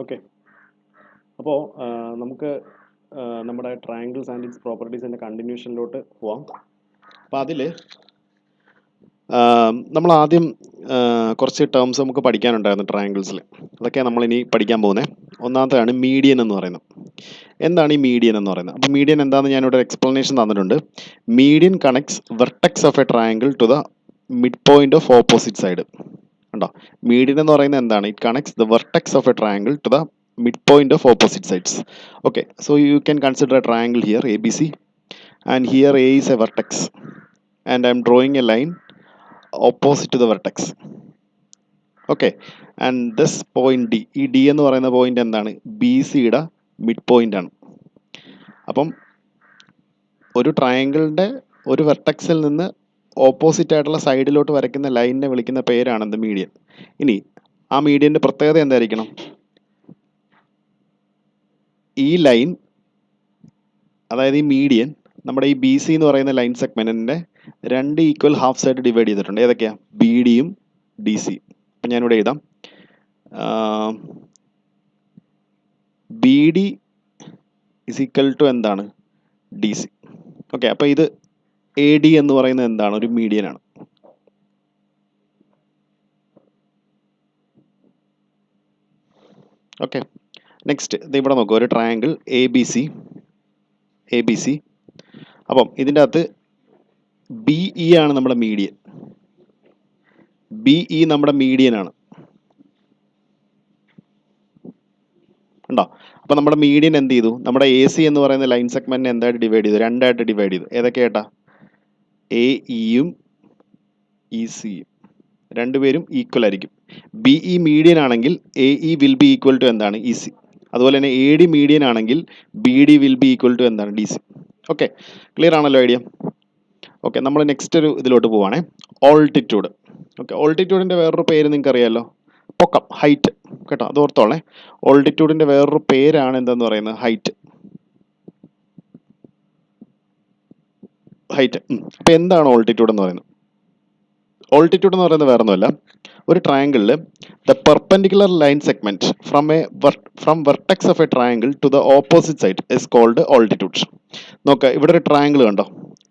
Okay, അപ്പോൾ നമുക്ക് നമ്മുടെ ട്രയാങ്കിൾസ് ആൻഡ് ഇറ്റ്സ് പ്രോപ്പർട്ടീസിൻ്റെ കണ്ടിന്യൂഷനിലോട്ട് പോവാം. അപ്പോൾ അതിൽ നമ്മൾ ആദ്യം കുറച്ച് ടേംസ് നമുക്ക് പഠിക്കാനുണ്ടായിരുന്നു ട്രയാങ്കിൾസിൽ. അതൊക്കെ നമ്മളിനി പഠിക്കാൻ പോകുന്നത്. ഒന്നാമത്തെയാണ് മീഡിയൻ എന്ന് പറയുന്നത്. എന്താണ് ഈ മീഡിയൻ എന്ന് പറയുന്നത്? അപ്പോൾ മീഡിയൻ എന്താണെന്ന് ഞാനിവിടെ ഒരു എക്സ്പ്ലനേഷൻ തന്നിട്ടുണ്ട്. Median connects vertex of a triangle to the midpoint of opposite side. ഉണ്ടോ? മീഡിയൻ എന്ന് പറയുന്നത് എന്താണ്? It connects the vertex of a triangle to the midpoint of opposite sides. Okay, so you can consider a triangle here ABC, and here A is a vertex, and I'm drawing a line opposite to the vertex. Okay, and this point D, ഈ D എന്ന് പറയുന്ന point എന്താണ്? B സിയുടെ mid point ആണ്. അപ്പം ഒരു ട്രയാങ്കിളിന്റെ ഒരു വെർട്ടക്സിൽ നിന്ന് ഓപ്പോസിറ്റ് ആയിട്ടുള്ള സൈഡിലോട്ട് വരയ്ക്കുന്ന ലൈനിനെ വിളിക്കുന്ന പേരാണ് എന്ത്? മീഡിയൻ. ഇനി ആ മീഡിയന്റെ പ്രത്യേകത എന്തായിരിക്കണം? ഈ ലൈൻ, അതായത് ഈ മീഡിയൻ നമ്മുടെ ഈ ബി സി എന്ന് പറയുന്ന ലൈൻ സെഗ്മെന്റിന്റെ രണ്ട് ഈക്വൽ ഹാഫ് സൈഡ് ഡിവൈഡ് ചെയ്തിട്ടുണ്ട്. ഏതൊക്കെയാ? ബി ഡിയും ഡി സി. അപ്പം ഞാനിവിടെ എഴുതാം, B D is equal to എന്താണ്? D C. ഓക്കെ, അപ്പോൾ ഇത് എ ഡി എന്ന് പറയുന്നത് എന്താണ്? ഒരു മീഡിയൻ ആണ്. ഓക്കെ, നെക്സ്റ്റ് ഇത് ഇവിടെ നോക്കുക, ഒരു ട്രയാങ്കിൾ എ ബി സി. അപ്പം ഇതിൻ്റെ അകത്ത് ബി ഇ ആണ് നമ്മുടെ മീഡിയൻ. ബി ഇ നമ്മുടെ മീഡിയൻ ആണ്. ഉണ്ടോ? അപ്പം നമ്മുടെ മീഡിയൻ എന്ത് ചെയ്തു? നമ്മുടെ എ സി എന്ന് പറയുന്ന ലൈൻ സെഗ്മെന്റിനെ എന്തായിട്ട് ഡിവൈഡ് ചെയ്തു? രണ്ടായിട്ട് ഡിവൈഡ് ചെയ്തു. ഏതൊക്കെയായിട്ടാ? എ ഇയും ഇ സിയും രണ്ടുപേരും ഈക്വൽ ആയിരിക്കും. ബി ഇ മീഡിയൻ ആണെങ്കിൽ A E will be equal to എന്താണ്? E C. അതുപോലെ തന്നെ എ ഡി മീഡിയൻ ആണെങ്കിൽ B D will be equal to എന്താണ്? D C. ഓക്കെ, ക്ലിയർ ആണല്ലോ ഐഡിയ? ഓക്കെ, നമ്മൾ നെക്സ്റ്റ് ഒരു ഇതിലോട്ട് പോവാണേ. ഓൾട്ടിറ്റ്യൂഡ്. ഓക്കെ, ഓൾട്ടിറ്റ്യൂഡിന്റെ വേറൊരു പേര് നിങ്ങൾക്ക് അറിയാലോ, പൊക്കം, ഹൈറ്റ്. കേട്ടോ, അത് ഓർത്തോളേ. ഓൾട്ടിറ്റ്യൂഡിന്റെ വേറൊരു പേരാണ് എന്തെന്ന് പറയുന്നത്? ഹൈറ്റ്. അപ്പൊ എന്താണ് ഓൾട്ടിറ്റ്യൂഡ് എന്ന് പറയുന്നത്? ഓൾട്ടിറ്റ്യൂഡ് എന്ന് പറയുന്നത് വേറെ ഒന്നുമല്ല, ഒരു ട്രയാങ്കിളിൽ the perpendicular line segment from vertex of a triangle to the opposite side is called altitude. നോക്കുക, ഇവിടെ ഒരു ട്രയാങ്കിൾ കണ്ടോ,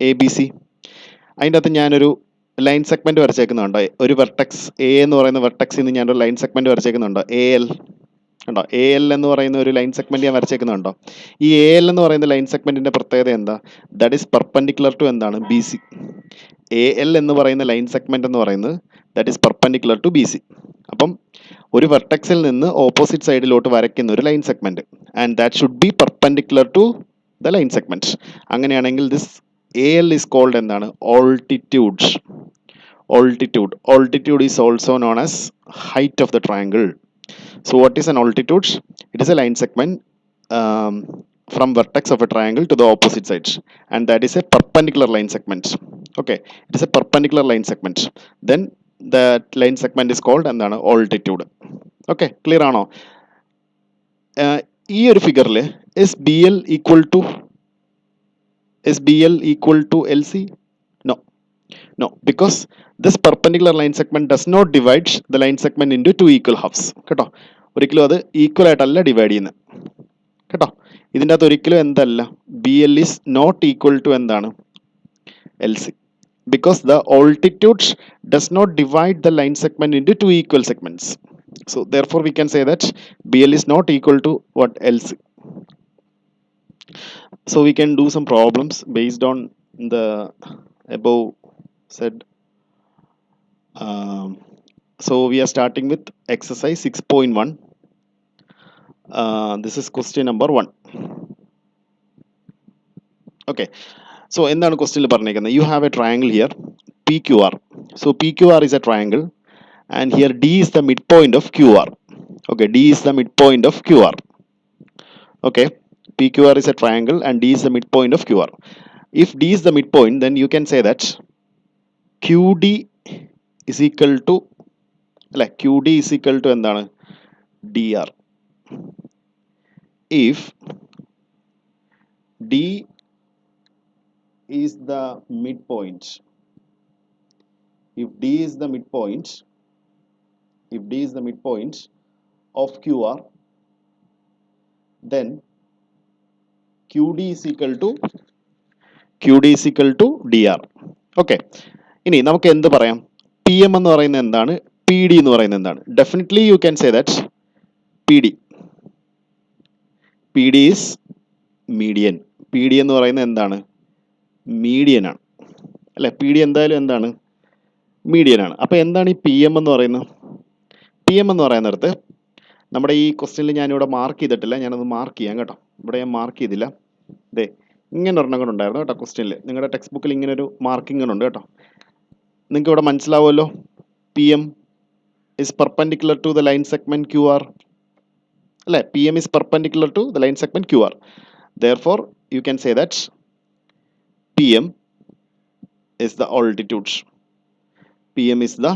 എ ബി സി. അതിൻ്റെ അകത്ത് ഞാനൊരു ലൈൻ സെഗ്മെന്റ് വരച്ചേക്കുന്നുണ്ടോ? ഒരു വെർട്ടെക്സ് എ എന്ന് പറയുന്ന വെർട്ടെക്സിൽ നിന്ന് ഞാനൊരു ലൈൻ സെഗ്മെന്റ് വരച്ചേക്കുന്നുണ്ടോ? A L. ഉണ്ടോ? എ എൽ എന്ന് പറയുന്ന ഒരു ലൈൻ സെഗ്മെന്റ് ഞാൻ വരച്ചേക്കുന്നുണ്ടോ? ഈ എ എൽ എന്ന് പറയുന്ന ലൈൻ സെഗ്മെന്റിന്റെ പ്രത്യേകത എന്താ? ദാറ്റ് ഈസ് പെർപെൻഡിക്കുലർ ടു എന്താണ്? B C. എ എൽ എന്ന് പറയുന്ന ലൈൻ സെഗ്മെന്റ് എന്ന് പറയുന്നത് that is perpendicular to B C. അപ്പം ഒരു വെർട്ടെക്സിൽ നിന്ന് ഓപ്പോസിറ്റ് സൈഡിലോട്ട് വരയ്ക്കുന്ന ഒരു line segment, and that should be perpendicular to the line segment. അങ്ങനെയാണെങ്കിൽ this A L is called എന്താണ്? Altitude. Altitude is also known as height of the triangle. So what is an altitude? It is a line segment um, from vertex of a triangle to the opposite sides, and that is a perpendicular line segment. Okay, it is a perpendicular line segment. Then that line segment is called എന്താണ്? altitude. Okay, clear ആണോ? ഈ ഒരു ഫിഗറിൽ is BL equal to LC? No, because this perpendicular line segment does not divide the line segment into two equal halves. കേട്ടോ, ഒരിക്കലും അത് equal ആയിട്ടല്ല divide ചെയ്യുന്നത്. കേട്ടോ, ഇതിൻ്റെ അകത്ത് ഒരിക്കലും എന്തല്ല? B L is not equal to എന്താണ്? L C. Because the altitude does not divide the line segment into two equal segments. So therefore we can say that BL is not equal to what? LC. So we can do some problems based on the above said. So we are starting with exercise 6.1. This is question number 1. Okay, so എന്താണ് ക്വസ്റ്റ്യനിൽ പറഞ്ഞേക്കുന്നത്? You have a triangle here, PQR. So PQR is a triangle, and here D is the midpoint of QR. Okay, D is the midpoint of QR. Okay, PQR is a triangle and D is the midpoint of QR. If D is the midpoint, then you can say that QD is equal to, like QD is equal to എന്താണ്? DR. If D is the midpoint, if D is the midpoint of QR, then QD is equal to DR. Okay, ഇനി നമുക്ക് എന്ത് പറയാം? P M എന്ന് പറയുന്നത് എന്താണ്, P D എന്ന് പറയുന്നത് എന്താണ്? Definitely you can say that P D is median. P D എന്ന് പറയുന്നത് എന്താണ്? മീഡിയൻ ആണ് അല്ലെ? പി ഡി എന്തായാലും എന്താണ്? മീഡിയൻ ആണ്. അപ്പോൾ എന്താണ് ഈ പി എം എന്ന് പറയുന്നത്? പി എം എന്ന് പറയുന്നിടത്ത് നമ്മുടെ ഈ ക്വസ്റ്റ്യനിൽ ഞാനിവിടെ മാർക്ക് ചെയ്തിട്ടില്ല, ഞാനത് മാർക്ക് ചെയ്യാം കേട്ടോ. ഇവിടെ ഞാൻ മാർക്ക് ചെയ്തില്ല. ദേ ഇങ്ങനെ ഒരെണ്ണം കൂടെ ഉണ്ടായിരുന്നു കേട്ടോ ക്വസ്റ്റ്യനിൽ. നിങ്ങളുടെ ടെക്സ്റ്റ് ബുക്കിൽ ഇങ്ങനെ ഒരു മാർക്കിംഗ് ഉണ്ട് കേട്ടോ. നിങ്ങൾക്ക് ഇവിടെ മനസ്സിലാവുമല്ലോ. P M is perpendicular to the line segment Q R അല്ലേ? P M is perpendicular to the line segment Q R. Therefore you can say that P M is the altitudes. PM is the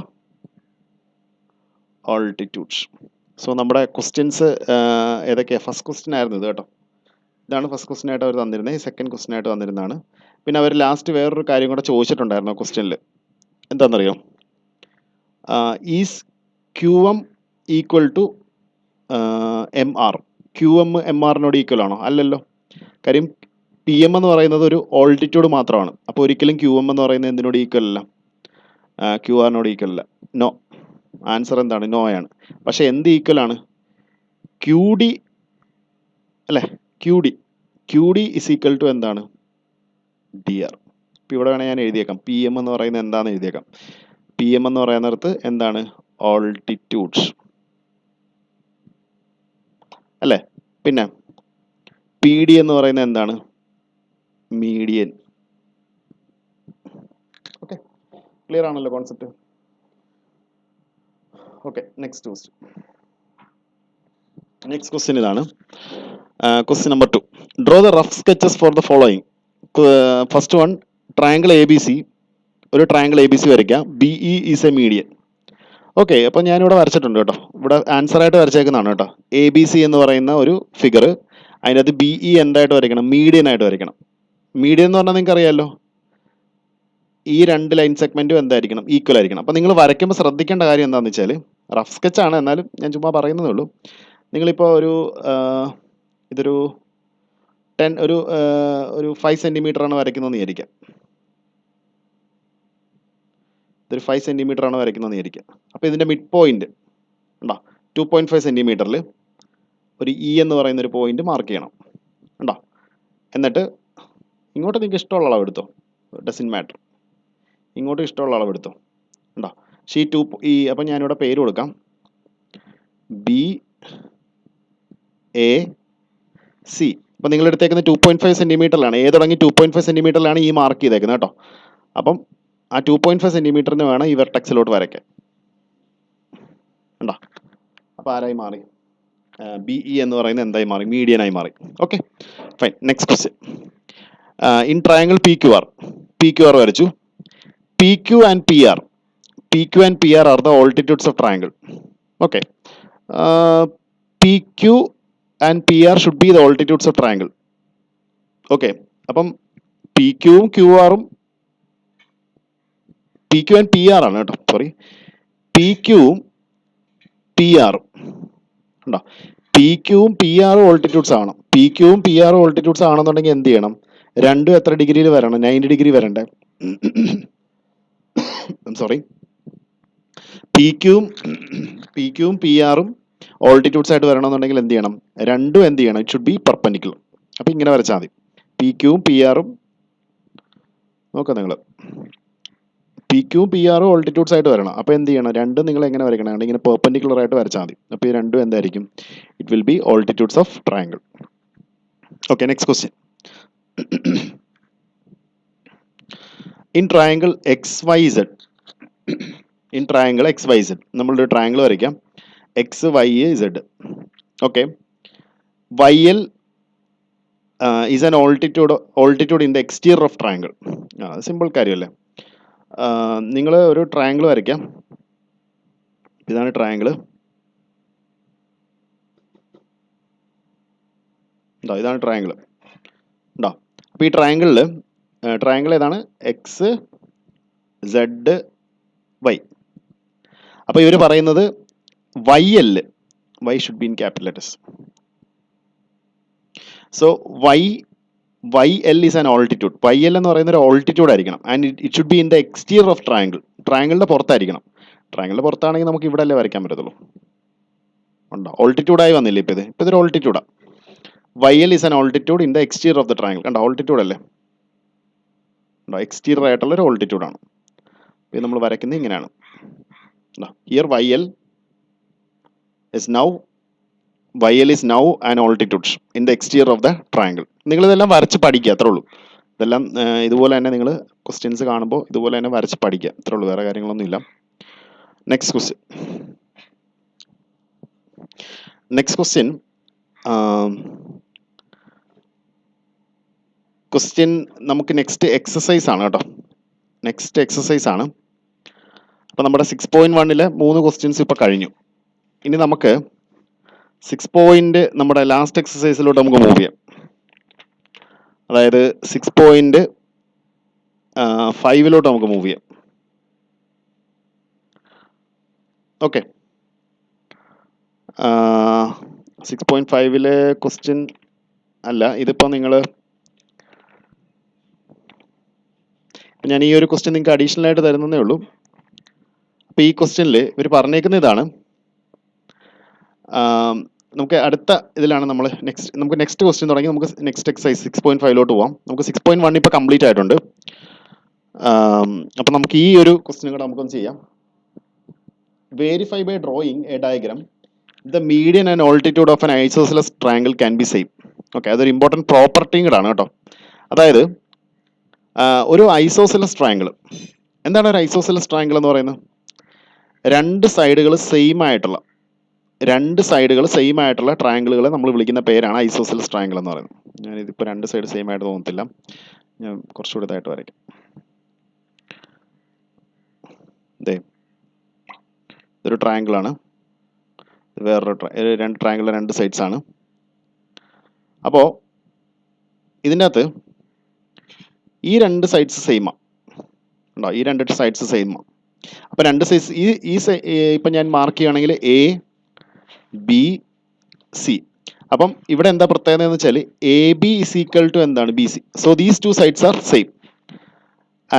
altitudes. So നമ്മുടെ questions ഏതൊക്കെയാണ്? First question ആയിരുന്നു ഇത് കേട്ടോ. ഇതാണ് first question ആയിട്ട് അവർ തന്നിരുന്നത്. ഈ second question ആയിട്ട് തന്നിരുന്നതാണ്. പിന്നെ അവർ ലാസ്റ്റ് വേറൊരു കാര്യം കൂടെ ചോദിച്ചിട്ടുണ്ടായിരുന്നു ക്വസ്റ്റ്യനിൽ. എന്താണെന്നറിയോ? Is Q M equal to M R. Q M M ആറിനോട് ഈക്വൽ ആണോ? അല്ലല്ലോ. കാര്യം പി എം എന്ന് പറയുന്നത് ഒരു ഓൾട്ടിറ്റ്യൂഡ് മാത്രമാണ്. അപ്പോൾ ഒരിക്കലും ക്യു എം എന്ന് പറയുന്നത് എന്തിനോട് ഈക്വൽ അല്ല? ക്യു ആറിനോട് ഈക്വൽ അല്ല. നോ. ആൻസർ എന്താണ്? നോ ആണ്. പക്ഷെ എന്ത് ഈക്വൽ ആണ്? ക്യു ഡി അല്ലേ? Q D is equal to എന്താണ്? D R. ഇപ്പം ഇവിടെ വേണേൽ ഞാൻ എഴുതിയേക്കാം. പി എം എന്ന് പറയുന്നത് എന്താണെന്ന് എഴുതിയേക്കാം. പി എം എന്ന് പറയുന്നിടത്ത് എന്താണ്? ഓൾട്ടിറ്റ്യൂഡ്സ് അല്ലേ? പിന്നെ പി ഡി എന്ന് പറയുന്നത് എന്താണ്? മീഡിയൻ. ഓക്കെ, ക്ലിയർ ആണല്ലോ കോൺസെപ്റ്റ്? ഓക്കെ, നെക്സ്റ്റ് ക്വസ്റ്റ്യൻ ഇതാണ്. Question number 2. Draw the rough sketches for the following. First one, triangle A B C. ഒരു ട്രയാങ്കിൾ എ ബി സി വരയ്ക്കാം. B E is A median. Okay, അപ്പോൾ ഞാനിവിടെ വരച്ചിട്ടുണ്ട് കേട്ടോ. ഇവിടെ ആൻസറായിട്ട് വരച്ചേക്കുന്നതാണ് കേട്ടോ. എ ബി സി എന്ന് പറയുന്ന ഒരു ഫിഗർ, അതിനകത്ത് ബി ഇ എന്തായിട്ട് വരയ്ക്കണം? മീഡിയൻ ആയിട്ട് വരയ്ക്കണം. മീഡിയൻ എന്ന് പറഞ്ഞാൽ നിങ്ങൾക്ക് അറിയാമല്ലോ, ഈ രണ്ട് ലൈൻ സെഗ്മെന്റും എന്തായിരിക്കണം? ഈക്വൽ ആയിരിക്കണം. അപ്പോൾ നിങ്ങൾ വരയ്ക്കുമ്പോൾ ശ്രദ്ധിക്കേണ്ട കാര്യം എന്താണെന്ന് വെച്ചാൽ, റഫ് സ്കെച്ചാണ്, എന്നാലും ഞാൻ ചുമ്മാ പറയുന്നതേ ഉള്ളൂ. നിങ്ങളിപ്പോൾ ഇതൊരു 10 ഒരു 5 സെൻറ്റിമീറ്റർ ആണ് വരയ്ക്കുന്നതെന്ന് വിചാരിക്കാം. ഇതൊരു 5 സെൻറ്റിമീറ്റർ ആണ് വരയ്ക്കുന്നതെന്ന് വിചാരിക്കാം. അപ്പോൾ ഇതിൻ്റെ മിഡ് പോയിന്റ് ഉണ്ടോ? 2.5 സെൻറ്റിമീറ്ററിൽ ഒരു ഇ എന്ന് പറയുന്ന ഒരു പോയിന്റ് മാർക്ക് ചെയ്യണം ഉണ്ടോ? എന്നിട്ട് ഇങ്ങോട്ട് നിങ്ങൾക്ക് ഇഷ്ടമുള്ള അളവ് എടുത്തോ, ഡസൻ മാറ്റർ. ഇങ്ങോട്ട് ഇഷ്ടമുള്ള അളവ് എടുത്തോ ഉണ്ടോ? പക്ഷേ ഈ അപ്പം ഞാനിവിടെ പേര് കൊടുക്കാം. B A C. അപ്പം നിങ്ങൾ എടുത്തേക്കുന്ന 2.5 സെൻറ്റിമീറ്ററിലാണ്. ഏ തുടങ്ങി 2.5 സെൻറ്റിമീറ്ററിലാണ് ഈ മാർക്ക് ചെയ്തേക്കുന്നത് കേട്ടോ. അപ്പം ആ 2.5 സെൻറ്റിമീറ്ററിന് വേണം ഈ വെർട്ടെക്സിലോട്ട് വരയ്ക്കാൻ ഉണ്ടോ? അപ്പോൾ ആരായി മാറി? ബി ഇ എന്ന് പറയുന്നത് എന്തായി മാറി? മീഡിയനായി മാറി. Okay, fine. Next question. In triangle P Q R വരച്ചു. P Q and P R are the altitudes of triangle. Okay, P Q and P R should be the altitudes of triangle. Okay, അപ്പം P ക്യുവും Q ആറും, P Q and P R ആണ് കേട്ടോ, sorry. P ക്യുവും P ആറും ഉണ്ടോ? P ക്യുവും P ആറും ഓൾട്ടിറ്റ്യൂഡ്സ് ആണ്. പി ക്യുവും പി ആറും ഓൾട്ടിറ്റ്യൂഡ്സ് ആണെന്നുണ്ടെങ്കിൽ എന്ത് ചെയ്യണം? രണ്ടും എത്ര ഡിഗ്രിയിൽ വരണം? 90 ഡിഗ്രി വരണ്ടേ? സോറി, പി ക്യുവും പി ആറും ഓൾട്ടിറ്റ്യൂഡ്സ് ആയിട്ട് വരണമെന്നുണ്ടെങ്കിൽ എന്ത് ചെയ്യണം? രണ്ടും എന്ത് ചെയ്യണം? It should be perpendicular. അപ്പം ഇങ്ങനെ വരച്ചാൽ മതി. പി ക്യുവും പി ആറും നോക്കാം നിങ്ങൾ. പി ക്യുവും പി ആറും ഓൾട്ടിറ്റ്യൂഡ്സ് ആയിട്ട് വരണം. അപ്പോൾ എന്ത് ചെയ്യണം? രണ്ടും നിങ്ങൾ എങ്ങനെ വരയ്ക്കണം? ഇങ്ങനെ പെർപെൻഡിക്കുലർ ആയിട്ട് വരച്ചാൽ മതി. അപ്പോൾ ഈ രണ്ടും എന്തായിരിക്കും? It will be altitudes of triangle. Okay, next question. In triangle X Y Z. നമ്മളൊരു ട്രയാങ്കിൾ വരയ്ക്കാം. X Y Z. Okay, Y L is an altitude in the exterior of triangle. Simple കാര്യമല്ലേ? നിങ്ങൾ ഒരു ട്രയാങ്കിൾ വരയ്ക്കാം. ഇതാണ് triangle. ഇതാണ് triangle ഉണ്ടോ? അപ്പോൾ ഈ ട്രയാങ്കിൾ ഏതാണ്? X Z Y. അപ്പോൾ ഇവർ പറയുന്നത് Y should be in capital letters. So Y L is an altitude. Y L എന്ന് പറയുന്ന ഒരു ഓൾട്ടിറ്റ്യൂഡ് ആയിരിക്കണം. And it should be in the exterior of triangle. ട്രയാങ്കിളിന്റെ പുറത്തായിരിക്കണം. ട്രയാങ്കിളിന്റെ പുറത്താണെങ്കിൽ നമുക്ക് ഇവിടെ അല്ലേ വരയ്ക്കാൻ പറ്റത്തുള്ളൂ. ഉണ്ടോ? ഓൾട്ടിറ്റ്യൂഡായി വന്നില്ലേ ഇപ്പം ഇതൊരു ഓൾട്ടിറ്റ്യൂഡാണ്. Y L is an altitude in the exterior of the triangle. കണ്ടോ? ഓൾട്ടിറ്റ്യൂഡ് അല്ലേ? ഉണ്ടോ? എക്സ്റ്റീരിയർ ആയിട്ടുള്ള ഒരു ഓൾട്ടിറ്റ്യൂഡാണ്. ഇത് നമ്മൾ വരയ്ക്കുന്നത് ഇങ്ങനെയാണ്. Here Y L is now YL is now an altitude in the exterior of the triangle. നിങ്ങൾ ഇതെല്ലാം വരച്ച് പഠിക്കുക, അത്രേ ഉള്ളൂ. ഇതെല്ലാം ഇതുപോലെ തന്നെ നിങ്ങൾ ക്വസ്റ്റ്യൻസ് കാണുമ്പോൾ ഇതുപോലെ തന്നെ വരച്ച് പഠിക്കുക, അത്രേ ഉള്ളൂ, വേറെ കാര്യങ്ങളൊന്നും ഇല്ല. നെക്സ്റ്റ് ക്വസ്റ്റ്യൻ നമുക്ക് നെക്സ്റ്റ് എക്സസൈസ് ആണ് കേട്ടോ. നെക്സ്റ്റ് എക്സസൈസ് ആണ്. അപ്പോൾ നമ്മുടെ 6.1 3 ക്വസ്റ്റ്യൻസ് ഇപ്പോൾ കഴിഞ്ഞു. ഇനി നമുക്ക് 6 നമ്മുടെ ലാസ്റ്റ് എക്സസൈസിലോട്ട് നമുക്ക് മൂവ് ചെയ്യാം. അതായത് 6.5 നമുക്ക് മൂവ് ചെയ്യാം. ഓക്കെ. 6.5 ക്വസ്റ്റ്യൻ അല്ല ഇതിപ്പോൾ ഞാൻ ഈ ഒരു ക്വസ്റ്റ്യൻ നിങ്ങൾക്ക് അഡീഷണൽ ആയിട്ട് തരുന്നതേ ഉള്ളൂ. അപ്പോൾ ഈ ക്വസ്റ്റ്യനിൽ ഇവർ പറഞ്ഞേക്കുന്ന ഇതാണ്. നമുക്ക് അടുത്ത ഇതിലാണ് നമുക്ക് നെക്സ്റ്റ് ക്വസ്റ്റ്യൻ തുടങ്ങി നമുക്ക് നെക്സ്റ്റ് എക്സസൈസ് 6.5 പോവാം. നമുക്ക് 6.1 ഇപ്പോൾ കംപ്ലീറ്റ് ആയിട്ടുണ്ട്. അപ്പം നമുക്ക് ഈ ഒരു ക്വസ്റ്റ്യൻ കൂടെ നമുക്കൊന്ന് ചെയ്യാം. Verify by drawing a diagram the median and altitude of an isosceles triangle can be same. Okay, അതൊരു ഇമ്പോർട്ടൻറ്റ് പ്രോപ്പർട്ടിയും കൂടാണ് കേട്ടോ. അതായത് ഒരു ഐസോസെലസ് ട്രയാങ്കിൾ, എന്താണ് ഒരു ഐസോസെലസ് ട്രയാങ്കിൾ എന്ന് പറയുന്നത്? രണ്ട് സൈഡുകൾ സെയിം ആയിട്ടുള്ള ട്രയാങ്കിളുകളെ നമ്മൾ വിളിക്കുന്ന പേരാണ് ഐസോസെലസ് ട്രയാങ്കിൾ എന്ന് പറയുന്നത്. ഞാനിതിപ്പോൾ രണ്ട് സൈഡ് സെയിം ആയിട്ട് തോന്നത്തില്ല, ഞാൻ കുറച്ചുകൂടി ഇതായിട്ട് വരയ്ക്കാം. ഇതൊരു ട്രയാങ്കിളാണ്, വേറൊരു രണ്ട് ട്രയാങ്കിളിലെ രണ്ട് സൈഡ്സ് ആണ്. അപ്പോൾ ഇതിൻ്റെ അകത്ത് ഈ രണ്ട് സൈഡ്സ് സെയിമാണ് ഉണ്ടോ? ഈ രണ്ട് സൈഡ്സ് സെയിമാണ്. അപ്പോൾ രണ്ട് സൈഡ്സ് ഇപ്പം ഞാൻ മാർക്ക് ചെയ്യുകയാണെങ്കിൽ എ ബി സി. അപ്പം ഇവിടെ എന്താ പ്രത്യേകത എന്ന് വെച്ചാൽ A B is equal to എന്താണ്? B C. So these two sides are same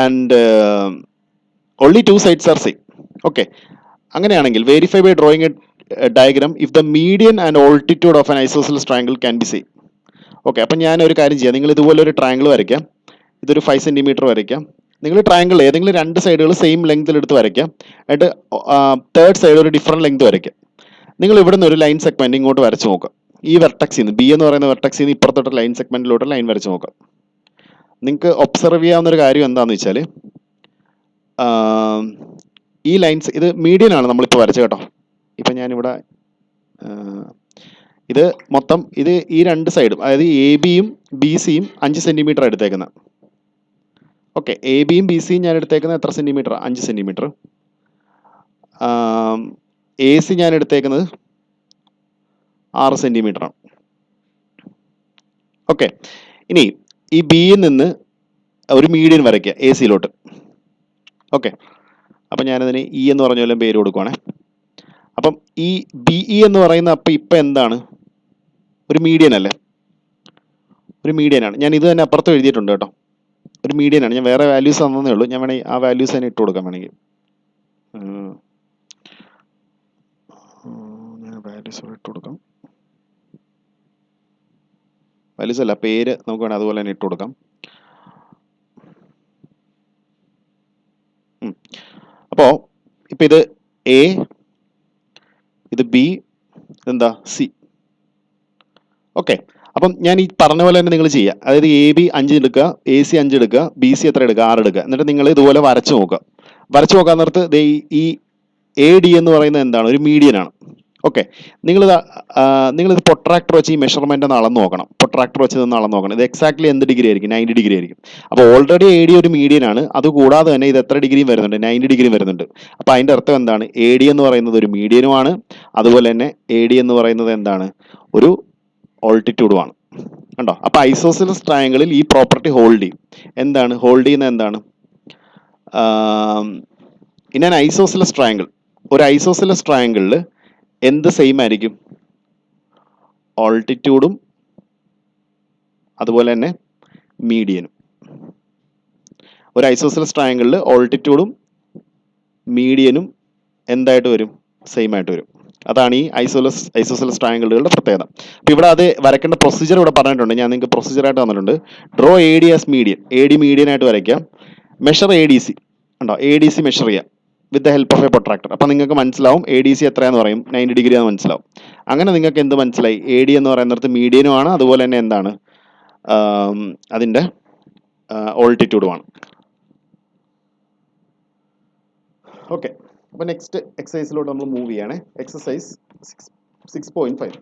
and only two sides are same. Okay, അങ്ങനെയാണെങ്കിൽ verify by drawing a diagram if the median and altitude of an isosceles triangle can be same. Okay, അപ്പം ഞാൻ ഒരു കാര്യം ചെയ്യാം. നിങ്ങൾ ഇതുപോലെ ഒരു triangle വരയ്ക്കാം. ഇതൊരു 5 സെൻറ്റിമീറ്റർ വരയ്ക്കാം. നിങ്ങൾ ട്രയാങ്കിൾ ഏതെങ്കിലും രണ്ട് സൈഡുകൾ സെയിം ലെങ്തിൽ എടുത്ത് വരയ്ക്കാം. എന്നിട്ട് തേർഡ് സൈഡ് ഒരു ഡിഫറെൻറ്റ് ലെങ്ത് വരയ്ക്കാം. നിങ്ങൾ ഇവിടെ നിന്ന് ഒരു ലൈൻ സെഗ്മെന്റ് ഇങ്ങോട്ട് വരച്ച് നോക്കുക. ഈ വെർട്ടക്സിൽ നിന്ന് ബി എന്ന് പറയുന്ന വെർട്ടക്സിൽ നിന്ന് ഇപ്പുറത്തോട്ട് ലൈൻ സെഗ്മെന്റിലോട്ട് ലൈൻ വരച്ച് നോക്കുക. നിങ്ങൾക്ക് ഒബ്സർവ് ചെയ്യാവുന്ന ഒരു കാര്യം എന്താണെന്ന് വെച്ചാൽ ഈ ലൈൻസ് ഇത് മീഡിയൻ ആണ് നമ്മളിപ്പോൾ വരച്ച് കേട്ടോ. ഇപ്പം ഞാനിവിടെ ഇത് മൊത്തം ഈ രണ്ട് സൈഡും, അതായത് എ ബിയും ബി സിയും 5 സെൻറ്റിമീറ്റർ എടുത്തേക്കുന്നത്. ഓക്കെ, എ ബിയും ബി സിയും ഞാൻ എടുത്തേക്കുന്നത് എത്ര സെൻറ്റിമീറ്റർ? 5 സെൻറ്റിമീറ്റർ. എ സി ഞാൻ എടുത്തേക്കുന്നത് 6 സെൻറ്റിമീറ്ററാണ്. ഓക്കെ, ഇനി ഈ ബിയിൽ നിന്ന് ഒരു മീഡിയൻ വരയ്ക്കുക എ സിയിലോട്ട്. ഓക്കെ, അപ്പം ഞാനതിന് ഇ എന്ന് പറഞ്ഞ പോലെ പേര് കൊടുക്കുവാണേ. അപ്പം ഈ ബി ഇ എന്ന് പറയുന്ന ഇപ്പം എന്താണ്? ഒരു മീഡിയൻ അല്ലേ? ഒരു മീഡിയനാണ്. ഞാൻ ഇത് തന്നെ അപ്പുറത്ത് എഴുതിയിട്ടുണ്ട് കേട്ടോ. ഒരു മീഡിയനാണ്. ഞാൻ വേറെ വാല്യൂസ് തന്നേ ഉള്ളൂ. ഞാൻ വേണമെങ്കിൽ ആ വാല്യൂസ് തന്നെ ഇട്ട് കൊടുക്കാം. വേണമെങ്കിൽ ഞാൻ വാല്യൂസ് ഇട്ട് കൊടുക്കാം. വാല്യൂസ് അല്ല, പേര് നമുക്ക് വേണം അതുപോലെ തന്നെ ഇട്ട് കൊടുക്കാം. അപ്പോൾ ഇപ്പം ഇത് എ, ഇത് ബി, ഇതെന്താ? സി. ഓക്കെ, അപ്പം ഞാൻ ഈ പറഞ്ഞ പോലെ തന്നെ നിങ്ങൾ ചെയ്യുക. അതായത് എ ബി 5 എടുക്കുക, എ സി 5 എടുക്കുക, ബി സി എത്ര എടുക്കുക? 6 എടുക്കുക. എന്നിട്ട് നിങ്ങൾ ഇതുപോലെ വരച്ച് നോക്കുക. വരച്ച് നോക്കാൻ നേരത്ത് ഈ എ ഡി എന്ന് പറയുന്നത് എന്താണ്? ഒരു മീഡിയനാണ്. ഓക്കെ, നിങ്ങളിത് പൊട്രാക്ടർ വെച്ച് ഈ മെഷർമെന്റ് ഒന്ന് അളന്ന് നോക്കണം. പൊട്രാക്ടർ വെച്ച് നിന്ന് അളന്ന് നോക്കണം. ഇത് എക്സാക്ട്ലി എന്ത് ഡിഗ്രി ആയിരിക്കും? 90 ഡിഗ്രി ആയിരിക്കും. അപ്പോൾ ഓൾറെഡി എ ഡി ഒരു മീഡിയനാണ്. അതുകൂടാതെ തന്നെ ഇത് എത്ര ഡിഗ്രിയും വരുന്നുണ്ട്? 90 ഡിഗ്രിയും വരുന്നുണ്ട്. അപ്പോൾ അതിൻ്റെ അർത്ഥം എന്താണ്? എ ഡി എന്ന് പറയുന്നത് ഒരു മീഡിയനുമാണ്. അതുപോലെ തന്നെ എ ഡി എന്ന് പറയുന്നത് എന്താണ്? ഒരു ഓൾട്ടിറ്റ്യൂഡുമാണ്. കണ്ടോ? അപ്പോൾ ഐസോസെലസ് ട്രയാങ്കിളിൽ ഈ പ്രോപ്പർട്ടി ഹോൾഡ് ചെയ്യും. എന്താണ് ഹോൾഡ് ചെയ്യുന്നത്? എന്താണ്? ഇൻ ആൻ ഐസോസെലസ് ട്രയാങ്കിൾ, ഒരു ഐസോസെലസ് ട്രയാങ്കിളിൽ എന്ത് സെയിം ആയിരിക്കും? ഓൾട്ടിറ്റ്യൂഡും അതുപോലെ തന്നെ മീഡിയനും. ഒരു ഐസോസെലസ് ട്രയാങ്കിളിൽ ഓൾട്ടിറ്റ്യൂഡും മീഡിയനും എന്തായിട്ട് വരും? സെയിം ആയിട്ട് വരും. അതാണ് ഈ ഐസോസെലസ് ട്രയാങ്കിളുകളുടെ പ്രത്യേകത. അപ്പോൾ ഇവിടെ അത് വരയ്ക്കേണ്ട പ്രൊസീജിയർ ഇവിടെ പറഞ്ഞിട്ടുണ്ട്. ഞാൻ നിങ്ങൾക്ക് പ്രൊസീജിയറായിട്ട് തന്നിട്ടുണ്ട്. Draw A D as median. A D median ആയിട്ട് വരയ്ക്കാം. മെഷർ എ ഡി സി ഉണ്ടോ, എ ഡി സി മെഷർ ചെയ്യാം with the help of A protractor. അപ്പം നിങ്ങൾക്ക് മനസ്സിലാവും എ ഡി സി എത്രയാന്ന് പറയും, 90 ഡിഗ്രി ആണെന്ന് മനസ്സിലാവും. അങ്ങനെ നിങ്ങൾക്ക് എന്ത് മനസ്സിലായി? എ ഡി എന്ന് പറയുന്നിടത്ത് മീഡിയനും ആണ്, അതുപോലെ തന്നെ എന്താണ് അതിൻ്റെ ഓൾട്ടിറ്റ്യൂഡുമാണ്. ഓക്കെ, അപ്പോൾ നെക്സ്റ്റ് എക്സസൈസിലോട്ട് നമ്മൾ മൂവ് ചെയ്യണേ. എക്സസൈസ് 6.5.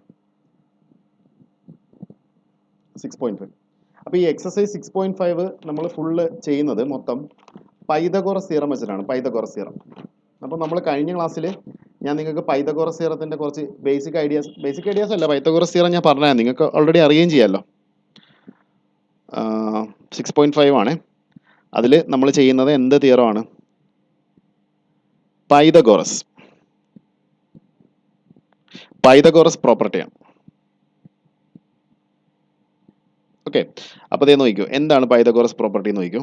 അപ്പോൾ ഈ എക്സസൈസ് 6.5 നമ്മൾ ഫുള്ള് ചെയ്യുന്നത് മൊത്തം പൈതഗോറസ് തിയറം വെച്ചിട്ടാണ്. Pythagoras theorem. അപ്പോൾ നമ്മൾ കഴിഞ്ഞ ക്ലാസ്സിൽ ഞാൻ നിങ്ങൾക്ക് പൈതഗോറസ് തിയറത്തിൻ്റെ കുറച്ച് ബേസിക് ഐഡിയാസ് അല്ല, പൈതഗോറസ് തിയറം ഞാൻ പറഞ്ഞാൽ നിങ്ങൾക്ക് ഓൾറെഡി അറിയുകയും ചെയ്യാമല്ലോ. 6.5 ആണ്. അതിൽ നമ്മൾ ചെയ്യുന്നത് എന്ത് തിയറമാണ്? പൈതഗോറസ് പ്രോപ്പർട്ടിയാണ്. ഓക്കെ, അപ്പോൾ ഇതേ നോക്കിക്കോ, എന്താണ് പൈതഗോറസ് പ്രോപ്പർട്ടി എന്ന് നോക്കിക്കോ.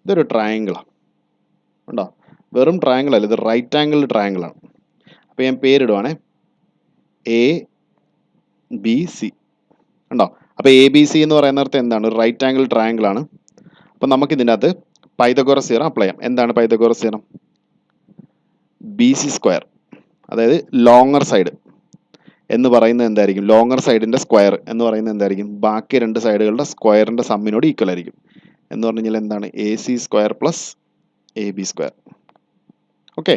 ഇതൊരു ട്രയാങ്കിളാണ് ഉണ്ടോ, വെറും ട്രയാങ്കിൾ അല്ല, ഇത് റൈറ്റ് ആംഗിൾ ട്രയാങ്കിളാണ്. അപ്പോൾ ഞാൻ പേരിടുവാണേ, എ ബി സി ഉണ്ടോ. അപ്പോൾ എ ബി സി എന്ന് പറയുന്നിടത്ത് എന്താണ്? ഒരു റൈറ്റ് ആംഗിൾ ട്രയാങ്കിൾ ആണ്. അപ്പോൾ നമുക്ക് ഇതിൻ്റെ അകത്ത് പൈതഗോറസ് തിയറം അപ്ലൈ ചെയ്യാം. എന്താണ് Pythagoras theorem? B C square, അതായത് ലോങ്ങർ സൈഡ് എന്ന് പറയുന്നത് എന്തായിരിക്കും? ലോങ്ങർ സൈഡിൻ്റെ സ്ക്വയർ എന്ന് പറയുന്നത് എന്തായിരിക്കും? ബാക്കി രണ്ട് സൈഡുകളുടെ സ്ക്വയറിൻ്റെ സമ്മിനോട് ഈക്വൽ ആയിരിക്കും. എന്ന് പറഞ്ഞു കഴിഞ്ഞാൽ എന്താണ്? A C square plus A B square. Okay,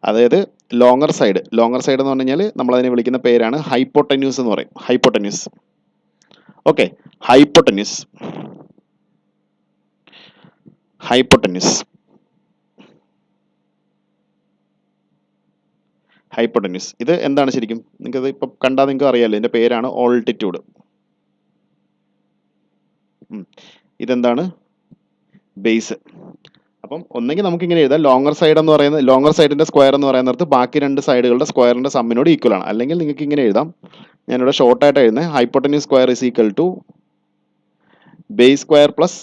അതായത് ലോങ്ങർ സൈഡ് എന്ന് പറഞ്ഞു കഴിഞ്ഞാൽ നമ്മളതിനെ വിളിക്കുന്ന പേരാണ് ഹൈപ്പോട്ടന്യൂസ് എന്ന് പറയും. ഹൈപ്പോട്ടന്യൂസ്. ഓക്കെ, ഹൈപ്പോട്ടന്യൂസ് ഇത് എന്താണ് ശരിക്കും? നിങ്ങൾക്ക് ഇപ്പം കണ്ടാൽ നിങ്ങൾക്ക് അറിയാമല്ലോ, ഇതിൻ്റെ പേരാണ് ഓൾട്ടിറ്റ്യൂഡ്. ഇതെന്താണ്? ബേസ്. അപ്പം ഒന്നെങ്കിൽ നമുക്ക് ഇങ്ങനെ എഴുതാം, ലോങ്ങർ സൈഡിന്റെ സ്ക്വയർ എന്ന് പറയുന്നിടത്ത് ബാക്കി രണ്ട് സൈഡുകളുടെ സ്ക്വയറിന്റെ സമ്മിനോട് ഈക്വൽ ആണ്. അല്ലെങ്കിൽ നിങ്ങൾക്ക് ഇങ്ങനെ എഴുതാം, ഞാനിവിടെ ഷോർട്ടായിട്ട് എഴുതുന്നത്, hypotenuse square is equal to base square plus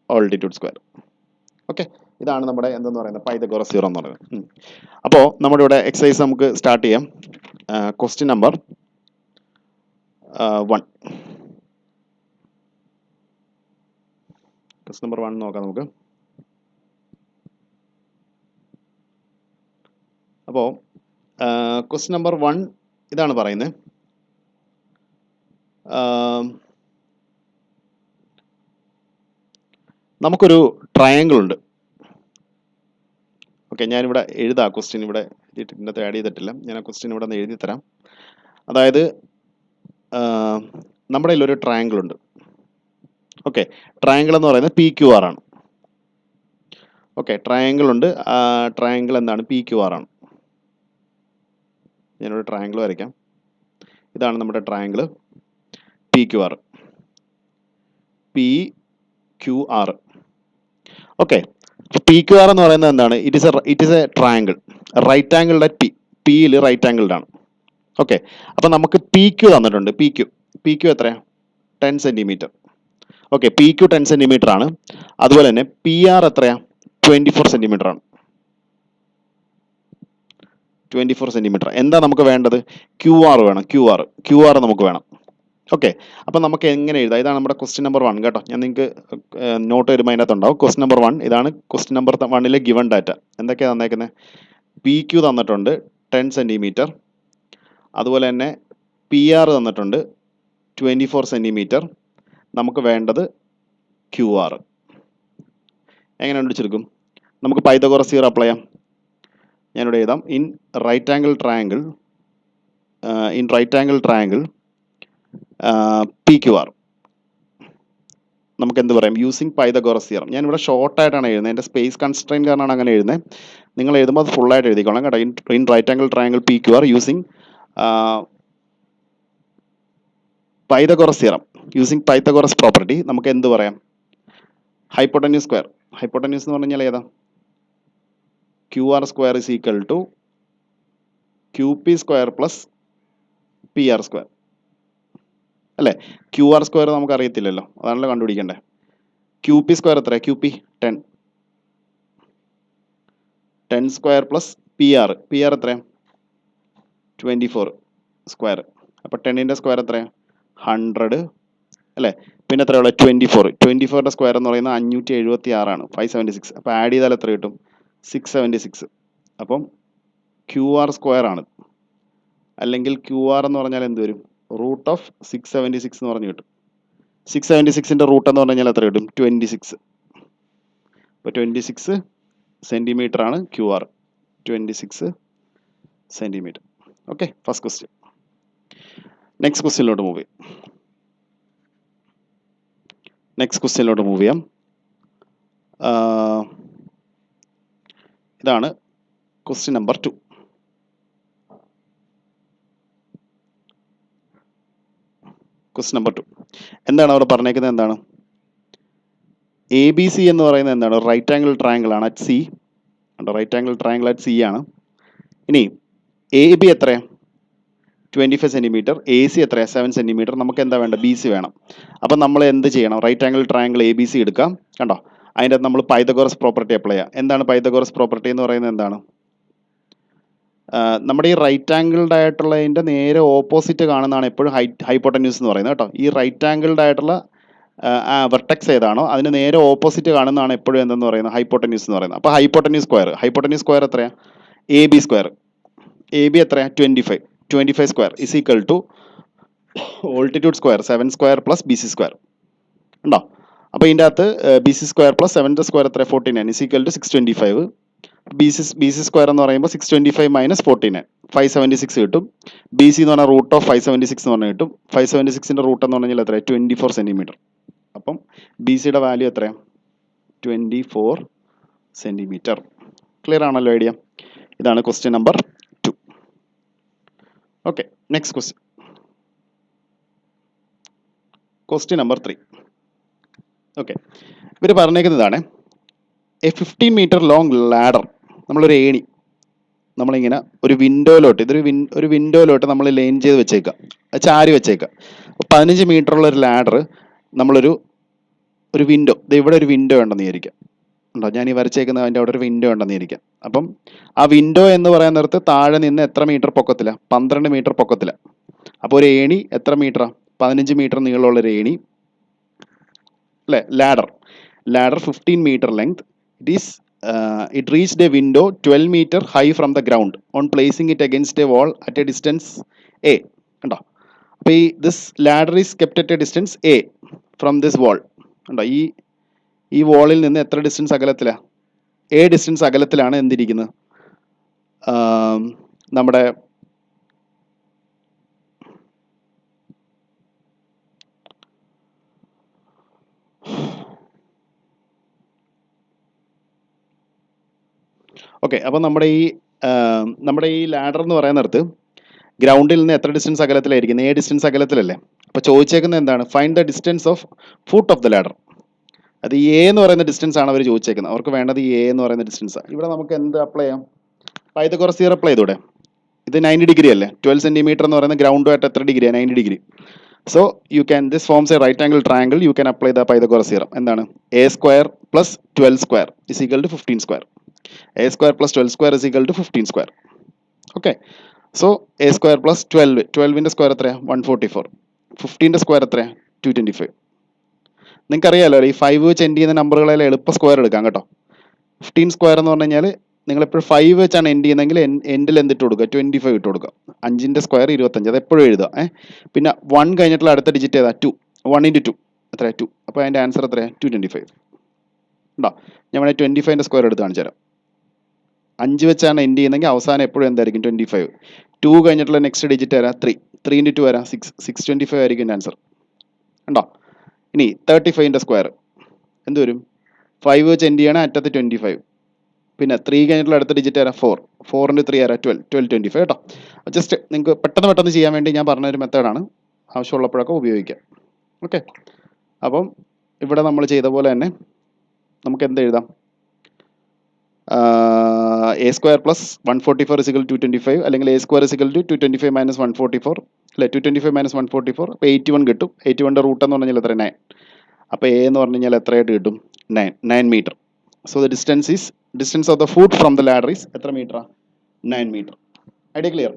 altitude square. Okay, ഇതാണ് നമ്മുടെ എന്തെന്ന് പറയുന്നത് പൈതഗോറസ് തിയറം എന്ന് പറയുന്നത്. അപ്പോൾ നമ്മുടെ ഇവിടെ എക്സസൈസ് നമുക്ക് സ്റ്റാർട്ട് ചെയ്യാം. Question number 1. ക്വസ്റ്റ്യൻ നമ്പർ 1 നോക്കാം നമുക്ക്. അപ്പോൾ ക്വസ്റ്റ്യൻ നമ്പർ 1 ഇതാണ് പറയുന്നത്. നമുക്കൊരു ട്രയാങ്കിൾ ഉണ്ട്. ഓക്കെ, ഞാനിവിടെ എഴുതാം ക്വസ്റ്റ്യൻ. ഇവിടെ ഇതിനകത്ത് ആഡ് ചെയ്തിട്ടില്ല. ഞാൻ ആ ക്വസ്റ്റ്യൻ ഇവിടെ നിന്ന് എഴുതി തരാം. അതായത് നമ്മുടെ കയ്യിലൊരു ട്രയാങ്കിൾ ഉണ്ട്. ഓക്കെ, ട്രയാങ്കിൾ എന്ന് പറയുന്നത് പി ക്യു ആർ ആണ്. ഓക്കെ, ട്രയാങ്കിൾ ഉണ്ട്. ട്രയാങ്കിൾ എന്താണ്? പി ക്യു ആർ ആണ്. ഞാനിവിടെ ട്രയാങ്കിൾ വരയ്ക്കാം. ഇതാണ് നമ്മുടെ triangle P Q R. Okay, P Q R എന്ന് പറയുന്നത് എന്താണ്? It is a triangle. Right angled at പിയിൽ റൈറ്റ് ആംഗിൾഡ് ആണ്. ഓക്കെ, അപ്പം നമുക്ക് പി ക്യു തന്നിട്ടുണ്ട്. പി ക്യു എത്രയാണ്? 10 centimetre. Okay, P Q 10 centimetre ആണ്. അതുപോലെ തന്നെ പി ആർ എത്രയാണ്? 24 സെൻറ്റിമീറ്റർ ആണ്. 24 സെൻറ്റിമീറ്റർ. എന്താ നമുക്ക് വേണ്ടത്? ക്യു ആർ വേണം. ക്യു ആർ നമുക്ക് വേണം. ഓക്കെ, അപ്പം നമുക്ക് എങ്ങനെ എഴുതാം? ഇതാണ് നമ്മുടെ ക്വസ്റ്റ്യൻ നമ്പർ 1 കേട്ടോ. ഞാൻ നിങ്ങൾക്ക് നോട്ട് വരുമ്പോൾ അതിനകത്ത് ഉണ്ടാവും. ക്വസ്റ്റ്യൻ നമ്പർ 1 ഇതാണ്. ക്വസ്റ്റ്യൻ നമ്പർ 1 ഗിവൺ ഡാറ്റ എന്തൊക്കെയാണ് തന്നേക്കുന്നത്? പി ക്യു തന്നിട്ടുണ്ട് 10 സെൻറ്റിമീറ്റർ. അതുപോലെ തന്നെ പി ആർ തന്നിട്ടുണ്ട് 24 സെൻറ്റിമീറ്റർ. നമുക്ക് വേണ്ടത് ക്യു ആർ. എങ്ങനെ കണ്ടുപിടിച്ചെടുക്കും? നമുക്ക് പൈതഗോറസ് തിയറം അപ്ലൈ ചെയ്യാം. ഞാനിവിടെ എഴുതാം, in right angle triangle P Q R. നമുക്ക് എന്ത് പറയാം? Using Pythagoras theorem. ഞാനിവിടെ ഷോർട്ടായിട്ടാണ് എഴുതുന്നത്. എൻ്റെ സ്പേസ് കൺസ്ട്രെയിൻ കാരണമാണ് അങ്ങനെ എഴുതുന്നത്. നിങ്ങൾ എഴുതുമ്പോൾ അത് ഫുള്ളായിട്ട് എഴുതിക്കോളാം കേട്ടോ. In right angle triangle P Q R using Pythagoras theorem, using Pythagoras property. നമുക്ക് എന്ത് പറയാം? Hypotenuse square. ഹൈപ്പോട്ടന്യൂസ് എന്ന് പറഞ്ഞാൽ ഏതാ? Q R square is equal to Q P square plus P R square. അല്ലേ? ക്യു ആർ സ്ക്വയർ നമുക്ക് അറിയത്തില്ലല്ലോ, അതാണല്ലോ കണ്ടുപിടിക്കേണ്ടത്. ക്യു പി സ്ക്വയർ എത്രയാണ്? Q P 10 square plus P R എത്രയാണ്? 24 സ്ക്വയർ. അപ്പോൾ 10ൻ്റെ സ്ക്വയർ എത്രയാണ്? 100 അല്ലേ? പിന്നെ എത്രയുള്ള 24ൻ്റെ സ്ക്വയർ എന്ന് പറയുന്നത് 576 576. അപ്പോൾ ആഡ് ചെയ്താൽ എത്ര കിട്ടും? 676. അപ്പം ക്യു ആർ സ്ക്വയർ ആണ്, അല്ലെങ്കിൽ ക്യു ആർ എന്ന് പറഞ്ഞാൽ എന്ത് വരും? റൂട്ട് ഓഫ് 676 എന്ന് പറഞ്ഞു കിട്ടും. 676ൻ്റെ റൂട്ട് എന്ന് പറഞ്ഞു കഴിഞ്ഞാൽ എത്ര കിട്ടും? 26. അപ്പോൾ 26 സെൻറ്റിമീറ്റർ ആണ് Q R. 26 centimetre. Okay, first question. Next ക്വസ്റ്റ്യനിലോട്ട് മൂവ് ചെയ്യാം. ഇതാണ് ക്വസ്റ്റ്യൻ നമ്പർ 2. ക്വസ്റ്റ്യൻ നമ്പർ 2 എന്താണ് അവിടെ പറഞ്ഞേക്കുന്നത്? എന്താണ്? എ ബി സി എന്ന് പറയുന്നത് എന്താണ്? റൈറ്റ് ആംഗിൾ ട്രയാങ്കിൾ ആണ് at C. Right angle triangle at C ആണ്. ഇനി എ ബി എത്രയാണ്? 25 സെൻറ്റിമീറ്റർ. എ സി എത്രയാണ്? 7 സെൻറ്റിമീറ്റർ. നമുക്ക് എന്താ വേണ്ട? ബി സി വേണം. അപ്പം നമ്മൾ എന്ത് ചെയ്യണം? Right angle triangle A B C എടുക്കാം. കണ്ടോ, അതിൻ്റെ അകത്ത് നമ്മൾ പൈതഗോറസ് പ്രോപ്പർട്ടി അപ്ലൈ ചെയ്യാം. എന്താണ് പൈതഗോറസ് പ്രോപ്പർട്ടി എന്ന് പറയുന്നത്? എന്താണ്? നമ്മുടെ ഈ റൈറ്റ് ആംഗിൾഡ് ആയിട്ടുള്ളതിൻ്റെ നേരെ ഓപ്പോസിറ്റ് കാണുന്നതാണ് എപ്പോഴും ഹൈപ്പോട്ടന്യൂസ് എന്ന് പറയുന്നത് കേട്ടോ. ഈ റൈറ്റ് ആംഗിൾഡ് ആയിട്ടുള്ള വെർട്ടെക്സ് ഏതാണോ അതിന് നേരെ ഓപ്പോസിറ്റ് കാണുന്നതാണ് എപ്പോഴും എന്തെന്ന് പറയുന്നത്? ഹൈപ്പോട്ടന്യൂസ് എന്ന് പറയുന്നത്. അപ്പോൾ ഹൈപ്പോട്ടന്യൂസ് സ്ക്വയർ എത്രയാണ്? A B square. A B എത്രയാണ്? 25 square is equal to altitude square 7 square plus B C square ഉണ്ടോ? അപ്പോൾ ഇതിൻ്റെ അകത്ത് ബി സി സ്ക്വയർ പ്ലസ് 7ൻ്റെ സ്ക്വയർ എത്ര? 49 is equal to 625. B C square എന്ന് പറയുമ്പോൾ 625 മൈനസ് 49 576 കിട്ടും. ബി സി എന്ന് പറഞ്ഞാൽ റൂട്ട് ഓഫ് 576 എന്ന് പറഞ്ഞാൽ കിട്ടും. 576ൻ്റെ റൂട്ട് എന്ന് പറഞ്ഞാൽ എത്രയാണ്? 24 സെൻറ്റിമീറ്റർ. അപ്പം ബി സിയുടെ വാല്യൂ എത്രയാണ്? 24 സെൻറ്റിമീറ്റർ. ക്ലിയർ ആണല്ലോ ഐഡിയ? ഇതാണ് question number 2. Okay, next question. Question number 3. Okay, ഇവർ പറഞ്ഞേക്കുന്നതാണ് എ 15 മീറ്റർ ലോങ് ലാഡർ. നമ്മളൊരു ഏണി നമ്മളിങ്ങനെ ഒരു വിൻഡോയിലോട്ട്, ഒരു വിൻഡോയിലോട്ട് നമ്മൾ ലൈൻ ചെയ്ത് വെച്ചേക്കുക, ചാരി വെച്ചേക്കുക. 15 മീറ്ററുള്ള ഒരു ലാഡർ നമ്മളൊരു വിൻഡോ, ഇവിടെ ഒരു വിൻഡോ ഉണ്ടെന്ന് വിചാരിക്കാം. ഉണ്ടോ? ഞാൻ ഈ വരച്ചേക്കുന്ന അതിൻ്റെ അവിടെ ഒരു വിൻഡോ ഉണ്ടെന്ന് വിചാരിക്കാം. അപ്പം ആ വിൻഡോ എന്ന് പറയാൻ നേരത്ത് താഴെ നിന്ന് എത്ര മീറ്റർ പൊക്കത്തില്ല? 12 മീറ്റർ പൊക്കത്തില്ല. അപ്പോൾ ഒരു ഏണി എത്ര മീറ്ററാണ്? 15 മീറ്റർ നീളമുള്ളൊരു ഏണി അല്ലേ? Ladder 15 metre length. It reached a window 12 meter high from the ground on placing it against a wall at a distance a. കണ്ടോ? അപ്പോൾ this ladder is kept at a distance a from this wall. കണ്ടോ? ഈ വാളിൽ നിന്ന് എത്ര distance അകലത്തിലാണ്? a distance അകലത്തിലാണ് എന്തിരിക്കുന്നത്? നമ്മുടെ ഓക്കെ. അപ്പോൾ നമ്മുടെ ഈ ലാഡർ എന്ന് പറയുന്നിടത്ത് ഗ്രൗണ്ടിൽ നിന്ന് എത്ര ഡിസ്റ്റൻസ് അകലത്തിലായിരിക്കുന്നത്? എ ഡിസ്റ്റൻസ് അകലത്തിലല്ലേ? അപ്പോൾ ചോദിച്ചേക്കുന്നത് എന്താണ്? Find the distance of foot of the ladder. അത് എ എന്ന് പറയുന്ന ഡിസ്റ്റൻസ് ആണ് അവർ ചോദിച്ചേക്കുന്നത്. അവർക്ക് വേണ്ടത് എ എന്ന് പറയുന്ന ഡിസ്റ്റൻസാണ്. ഇവിടെ നമുക്ക് എന്ത് അപ്ലൈ ചെയ്യാം? പൈതഗോറസ് തിയറം അപ്ലൈ ചെയ്തൂടെ? ഇത് 90 ഡിഗ്രി അല്ലേ? 12 സെൻറ്റിമീറ്റർ എന്ന് പറയുന്ന ഗ്രൗണ്ടുമായിട്ട് എത്ര ഡിഗ്രിയാണ്? 90 degree. So you can this forms a right angle triangle. You can apply the Pythagoras theorem. എന്താണ്? A square plus 12 square is equal to 15 square. a square plus 12 square is equal to 15 square. Okay, so a square plus 12ൻ്റെ square എത്രയാണ്? 144. 15ൻ്റെ square എത്രയാണ്? 225. നിങ്ങൾക്ക് അറിയാമല്ലോ ഈ 5 വെച്ച് end ചെയ്യുന്ന നമ്പറുകളെല്ലാം എളുപ്പം സ്ക്വയർ എടുക്കാം കേട്ടോ. 15 സ്ക്വയർ എന്ന് പറഞ്ഞു കഴിഞ്ഞാൽ നിങ്ങളെപ്പോഴും 5 വെച്ചാണ് എൻഡ് ചെയ്യുന്നതെങ്കിൽ എൻഡിൽ എന്തിട്ട് കൊടുക്കുക? 25 ഇട്ട് കൊടുക്കുക. 5ൻ്റെ സ്ക്വയർ 25. അത് എപ്പോഴും എഴുതുക. പിന്നെ 1 കഴിഞ്ഞിട്ടുള്ള അടുത്ത ഡിജിറ്റ് ഏതാ? 2. 1 × 2 എത്രയാണ്? 2. അപ്പോൾ അതിൻ്റെ ആൻസർ എത്രയാണ്? 225. ഉണ്ടോ? ഞാൻ വേണേൽ 25ൻ്റെ സ്ക്വയർ എടുത്ത് കാണിച്ചു തരാം. 5 വെച്ചാണ് എൻഡ് ചെയ്യുന്നതെങ്കിൽ അവസാനം എപ്പോഴും എന്തായിരിക്കും? 25. 2 കഴിഞ്ഞിട്ടുള്ള നെക്സ്റ്റ് ഡിജിറ്റ് വരാം 3. 3 × 2 വരാം 6. 625 ആയിരിക്കും എൻ്റെ ആൻസർ. ഉണ്ടോ? ഇനി 35ൻ്റെ സ്ക്വയർ എന്ത് വരും? 5 വെച്ച് എൻഡ് ചെയ്യണേ അറ്റത്ത് 25. പിന്നെ 3 കഴിഞ്ഞിട്ടുള്ള അടുത്ത ഡിജിറ്റ് വരാം 4. 4 × 3 വരാം 12. 25 കേട്ടോ. ജസ്റ്റ് നിങ്ങൾക്ക് പെട്ടെന്ന് ചെയ്യാൻ വേണ്ടി ഞാൻ പറഞ്ഞൊരു മെത്തേഡാണ്. ആവശ്യമുള്ളപ്പോഴൊക്കെ ഉപയോഗിക്കാം. ഓക്കെ, അപ്പം ഇവിടെ നമ്മൾ ചെയ്ത പോലെ തന്നെ നമുക്ക് എന്ത് എഴുതാം? a square plus 144 is equal to 225, അല്ലെങ്കിൽ a square is equal to 225 minus 144 അല്ലേ? 225 മൈനസ് 144, അപ്പോൾ 81 കിട്ടും. 81ൻ്റെ റൂട്ട് എന്ന് പറഞ്ഞാൽ എത്ര? 9. അപ്പോൾ എ എന്ന് പറഞ്ഞു കഴിഞ്ഞാൽ എത്രയായിട്ട് കിട്ടും? 9 metre. So the distance of the foot from the ladder is എത്ര മീറ്ററാ? 9 metre. Idea clear?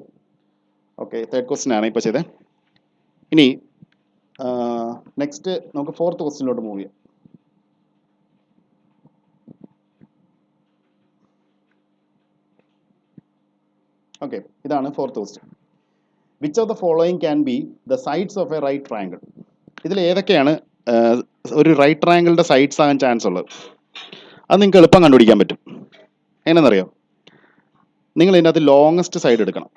Okay, third question ആണ് ഇപ്പോൾ ചെയ്തത്. ഇനി നെക്സ്റ്റ് നമുക്ക് ഫോർത്ത് ക്വസ്റ്റ്യനിലോട്ട് മൂവ് ചെയ്യാം. ഓക്കെ, ഇതാണ് fourth question. Which of the following can be the sides of a right triangle? ഇതിൽ ഏതൊക്കെയാണ് ഒരു റൈറ്റ് ട്രയാങ്കിളിൻ്റെ സൈഡ്സ് ആകാൻ ചാൻസ് ഉള്ളത്? അത് നിങ്ങൾക്ക് എളുപ്പം കണ്ടുപിടിക്കാൻ പറ്റും. എങ്ങനെയെന്നറിയോ? നിങ്ങൾ ഇതിനകത്ത് ലോങ്ങസ്റ്റ് സൈഡ് എടുക്കണം.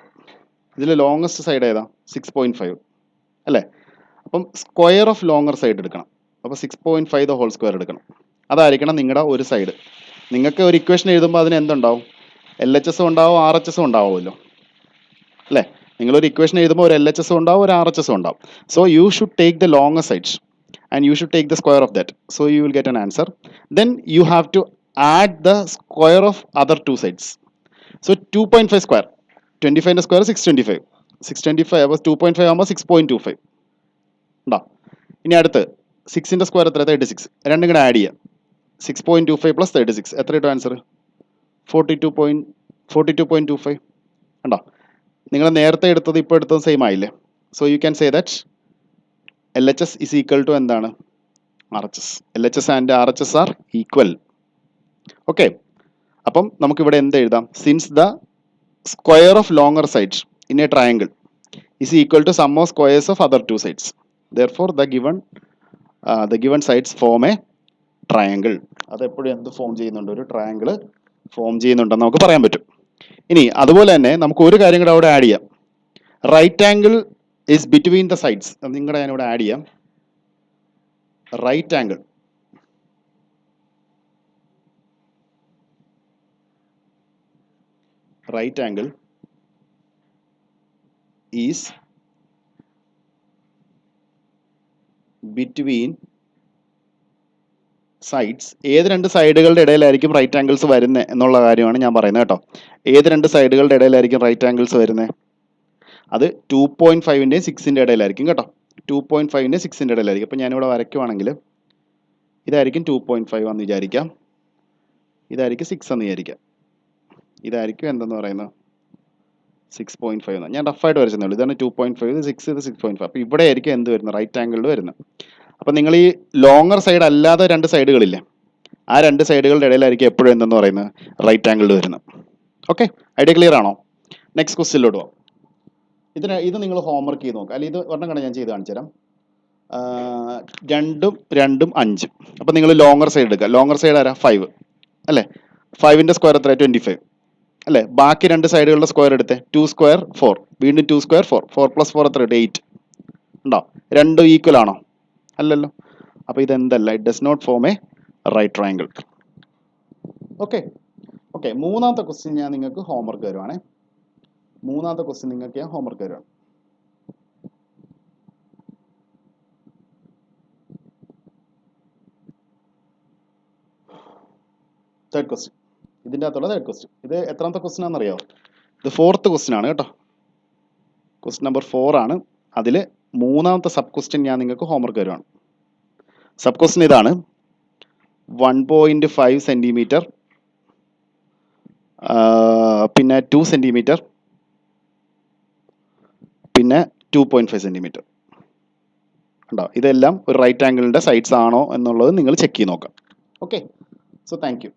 ഇതിൽ ലോങ്ങസ്റ്റ് സൈഡ് ഏതാ? 6.5 അല്ലേ? അപ്പം സ്ക്വയർ ഓഫ് ലോങ്ങർ സൈഡ് എടുക്കണം. അപ്പോൾ 6.5 ദ ഹോൾ സ്ക്വയർ എടുക്കണം. അതായിരിക്കണം നിങ്ങളുടെ ഒരു സൈഡ്. നിങ്ങൾക്ക് ഒരു ഇക്വേഷൻ എഴുതുമ്പോൾ അതിന് എന്തുണ്ടാവും? LHS ഉണ്ടാവും, RHS ഉണ്ടാവുമല്ലോ അല്ലേ? നിങ്ങളൊരു ഇക്വേഷൻ എഴുതുമ്പോൾ ഒരു LHS ഉണ്ടാവും, ഒരു RHS ഉണ്ടാവും. So you should take the longer sides and you should take the square of that, so you will get an answer. Then you have to add the square of other two sides. So 2.5 square, 25 ന്റെ square 625, 625 അപ്പോൾ 2.5 ആകുമ്പോൾ 6.25 ഉണ്ടോ? ഇനി അടുത്ത് 6ൻ്റെ square എത്ര? 36. രണ്ടും കൂടെ add ചെയ്യുക. 6.25 പ്ലസ് 36 എത്ര കിട്ടും ആൻസർ? 42.25 ഉണ്ടോ? നിങ്ങൾ നേരത്തെ എടുത്തത് ഇപ്പോൾ എടുത്തത് സെയിം ആയില്ലേ? So you can say that LHS is equal to എന്താണ്? RHS. LHS and RHS are equal. Okay, അപ്പം നമുക്കിവിടെ എന്ത് എഴുതാം? Since the square of longer sides in A triangle is equal to sum of squares of other two sides. Therefore the given sides form a triangle. അത് എപ്പോഴും എന്ത് form ചെയ്യുന്നുണ്ട്? ഒരു triangle form ചെയ്യുന്നുണ്ടെന്ന് നമുക്ക് പറയാൻ പറ്റും. ഇനി അതുപോലെ തന്നെ നമുക്ക് ഒരു കാര്യം കൂടെ അവിടെ ആഡ് ചെയ്യാം. Right angle is between the sides. നിങ്ങളുടെ ഞാനിവിടെ ആഡ് ചെയ്യാം. Right angle is between sides. ഏത് രണ്ട് സൈഡുകളുടെ ഇടയിലായിരിക്കും റൈറ്റ് ആംഗിൾസ് വരുന്നത് എന്നുള്ള കാര്യമാണ് ഞാൻ പറയുന്നത് കേട്ടോ. ഏത് രണ്ട് സൈഡുകളുടെ ഇടയിലായിരിക്കും റൈറ്റ് ആംഗിൾസ് വരുന്നത്? അത് 2.5ൻ്റെയും 6ൻ്റെ ഇടയിലായിരിക്കും കേട്ടോ. 2.5ൻ്റെയും 6ൻ്റെ ഇടയിലായിരിക്കും. അപ്പോൾ ഞാനിവിടെ വരയ്ക്കുവാണെങ്കിൽ ഇതായിരിക്കും 2.5 എന്ന് വിചാരിക്കാം, ഇതായിരിക്കും 6 എന്ന് വിചാരിക്കാം, ഇതായിരിക്കും എന്തെന്ന് പറയുന്നത് 6.5 എന്ന്. ഞാൻ റഫായിട്ട് വരച്ചതേ ഉള്ളൂ. ഇതാണ് 2.5, ഇത് 6, ഇത് 6.5. അപ്പോൾ ഇവിടെ ആയിരിക്കും എന്ത് വരുന്നത്? റൈറ്റ് ആംഗിളിൽ വരുന്നത്. അപ്പോൾ നിങ്ങൾ ഈ ലോങ്ങർ സൈഡ് അല്ലാതെ രണ്ട് സൈഡുകളില്ലേ, ആ രണ്ട് സൈഡുകളുടെ ഇടയിലായിരിക്കും എപ്പോഴും എന്തെന്ന് പറയുന്നത്? റൈറ്റ് ആംഗിളിൽ വരുന്നത്. ഓക്കെ, ഐഡിയ ക്ലിയർ ആണോ? നെക്സ്റ്റ് ക്വസ്റ്റ്യനിലോട്ട് പോകാം. ഇത് നിങ്ങൾ ഹോംവർക്ക് ചെയ്ത് നോക്കുക. അല്ലെങ്കിൽ ഇത് ഒരെണ്ണം കണ്ട ഞാൻ ചെയ്ത് കാണിച്ചു തരാം. 2, 2, 5. അപ്പോൾ നിങ്ങൾ ലോങ്ങർ സൈഡ് എടുക്കുക. ലോങ്ങർ സൈഡ് ആരാ? 5 അല്ലേ? 5ൻ്റെ സ്ക്വയർ എത്ര? 25 അല്ലേ? ബാക്കി രണ്ട് സൈഡുകളുടെ സ്ക്വയർ എടുത്തേ. 2 സ്ക്വയർ 4, വീണ്ടും 2 സ്ക്വയർ 4, 4 + 4 എത്ര? 8 ഉണ്ടോ? രണ്ടും ഈക്വൽ ആണോ? അല്ലല്ലോ. അപ്പോൾ ഇതെന്തല്ല? It does not form a right triangle. Okay okay, മൂന്നാമത്തെ ക്വസ്റ്റ്യൻ ഞാൻ നിങ്ങൾക്ക് ഹോംവർക്ക് തരുവാണേ. മൂന്നാമത്തെ ക്വസ്റ്റ്യൻ നിങ്ങൾക്ക് ഞാൻ ഹോംവർക്ക് തരുവാണ്. തേർഡ് ക്വസ്റ്റ്യൻ, ഇതിൻ്റെ അകത്തുള്ള തേർഡ് ക്വസ്റ്റ്യൻ. ഇത് എത്രാമത്തെ ക്വസ്റ്റ്യൻ ആണെന്നറിയാമോ? ഇത് ഫോർത്ത് ക്വസ്റ്റ്യൻ ആണ് കേട്ടോ. ക്വസ്റ്റ്യൻ നമ്പർ 4 ആണ്. അതിൽ മൂന്നാമത്തെ സബ് ക്വസ്റ്റ്യൻ ഞാൻ നിങ്ങൾക്ക് ഹോംവർക്ക് തരുവാണ്. സബ് ക്വസ്റ്റ്യൻ ഇതാണ്: 1.5 സെൻറ്റിമീറ്റർ, പിന്നെ 2 സെൻറ്റിമീറ്റർ, പിന്നെ 2.5 സെൻറ്റിമീറ്റർ ഉണ്ടോ? ഇതെല്ലാം ഒരു റൈറ്റ് ആംഗിളിൻ്റെ സൈഡ്സ് ആണോ എന്നുള്ളത് നിങ്ങൾ ചെക്ക് ചെയ്ത് നോക്കാം. Okay, so thank you.